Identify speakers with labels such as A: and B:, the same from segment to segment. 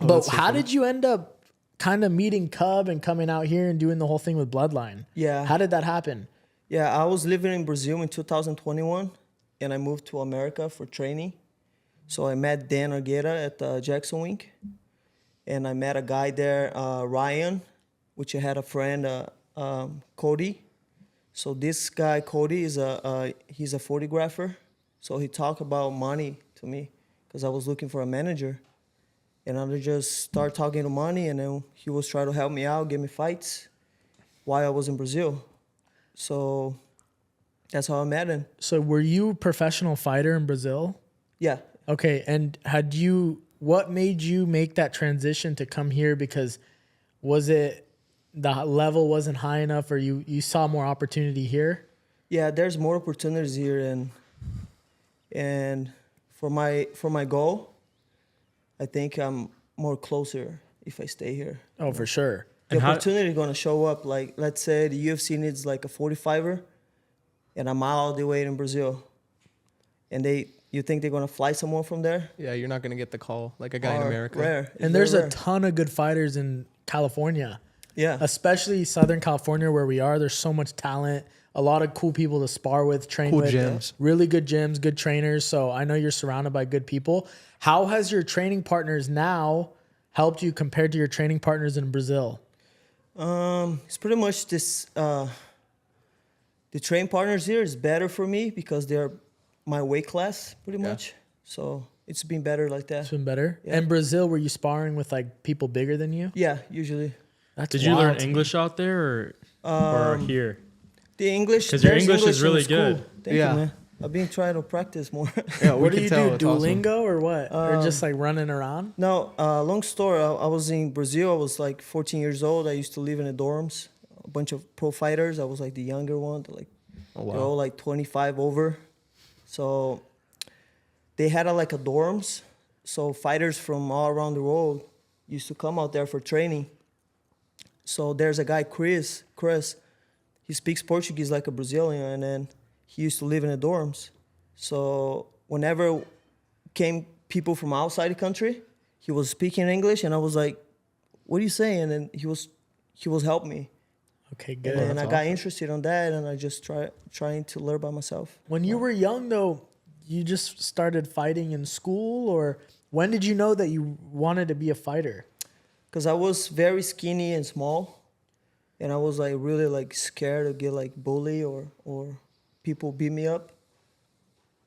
A: But how did you end up kind of meeting Cub and coming out here and doing the whole thing with Bloodline?
B: Yeah.
A: How did that happen?
B: Yeah, I was living in Brazil in 2021, and I moved to America for training. So I met Dan Argueta at Jackson Wink, and I met a guy there, Ryan, which I had a friend, Cody. So this guy, Cody, he's a photographer. So he talked about money to me because I was looking for a manager. And I just started talking to money, and then he was trying to help me out, give me fights while I was in Brazil. So that's how I met him.
A: So were you a professional fighter in Brazil?
B: Yeah.
A: Okay, and what made you make that transition to come here? Because was it the level wasn't high enough, or you saw more opportunity here?
B: Yeah, there's more opportunities here, and for my goal, I think I'm more closer if I stay here.
A: Oh, for sure.
B: The opportunity is going to show up. Like, let's say the UFC needs like a 45er, and I'm all the way in Brazil. And you think they're going to fly someone from there?
C: Yeah, you're not going to get the call like a guy in America.
B: Rare.
A: And there's a ton of good fighters in California.
B: Yeah.
A: Especially Southern California where we are. There's so much talent, a lot of cool people to spar with, train with.
C: Gyms.
A: Really good gyms, good trainers. So I know you're surrounded by good people. How has your training partners now helped you compared to your training partners in Brazil?
B: It's pretty much this. The train partners here is better for me because they're my weight class, pretty much. So it's been better like that.
A: It's been better.
B: Yeah.
A: And Brazil, were you sparring with like people bigger than you?
B: Yeah, usually.
D: Did you learn English out there or here?
B: The English,
D: because your English is really
B: in school.
D: good.
B: Thank you, man. I've been trying to practice more.
C: Yeah,
A: What do you do? Duolingo or what? Or just like running around?
B: No, long story. I was in Brazil. I was like 14 years old. I used to live in the dorms. A bunch of pro fighters. I was like the younger one. They're all like 25 over. So they had like a dorms. So fighters from all around the world used to come out there for training. So there's a guy, Chris. He speaks Portuguese like a Brazilian, and then he used to live in the dorms. So whenever came people from outside the country, he was speaking English, and I was like, "What are you saying?" And then he was helping me.
A: Okay, good.
B: And I got interested on that, and I just trying to learn by myself.
A: When you were young, though, you just started fighting in school, or when did you know that you wanted to be a fighter?
B: Because I was very skinny and small, and I was like really like scared to get like bullied or people beat me up.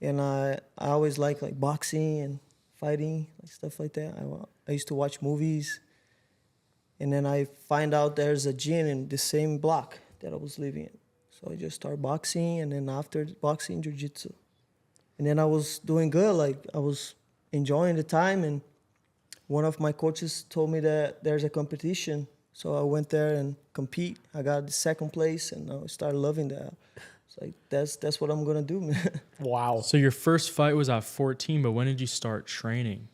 B: And I always like boxing and fighting, like stuff like that. I used to watch movies, and then I find out there's a gym in the same block that I was living in. So I just started boxing, and then after boxing, jiu-jitsu. And then I was doing good, like I was enjoying the time, and one of my coaches told me that there's a competition. So I went there and compete. I got the second place, and I started loving that. It's like, that's what I'm going to do, man.
A: Wow.
D: So your first fight was at 14, but when did you start training?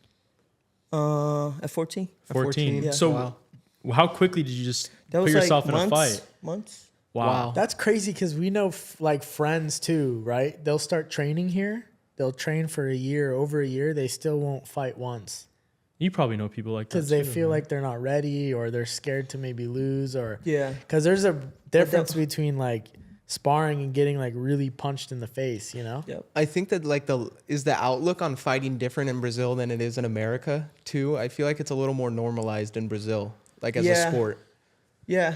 B: At 14.
D: 14.
B: Yeah.
D: So how quickly did you just
B: That
D: put
B: was
D: yourself
B: like
D: in a fight?
B: Months.
D: Wow.
A: That's crazy because we know like friends too, right? They'll start training here. They'll train for a year, over a year. They still won't fight once.
D: You probably know people like that
A: because they
D: too,
A: feel
D: right?
A: like they're not ready, or they're scared to maybe lose, or
B: Yeah.
A: because there's a difference between like sparring and getting like really punched in the face, you know?
B: Yep.
C: I think that like the outlook on fighting different in Brazil than it is in America too. I feel like it's a little more normalized in Brazil, like as a sport.
B: Yeah.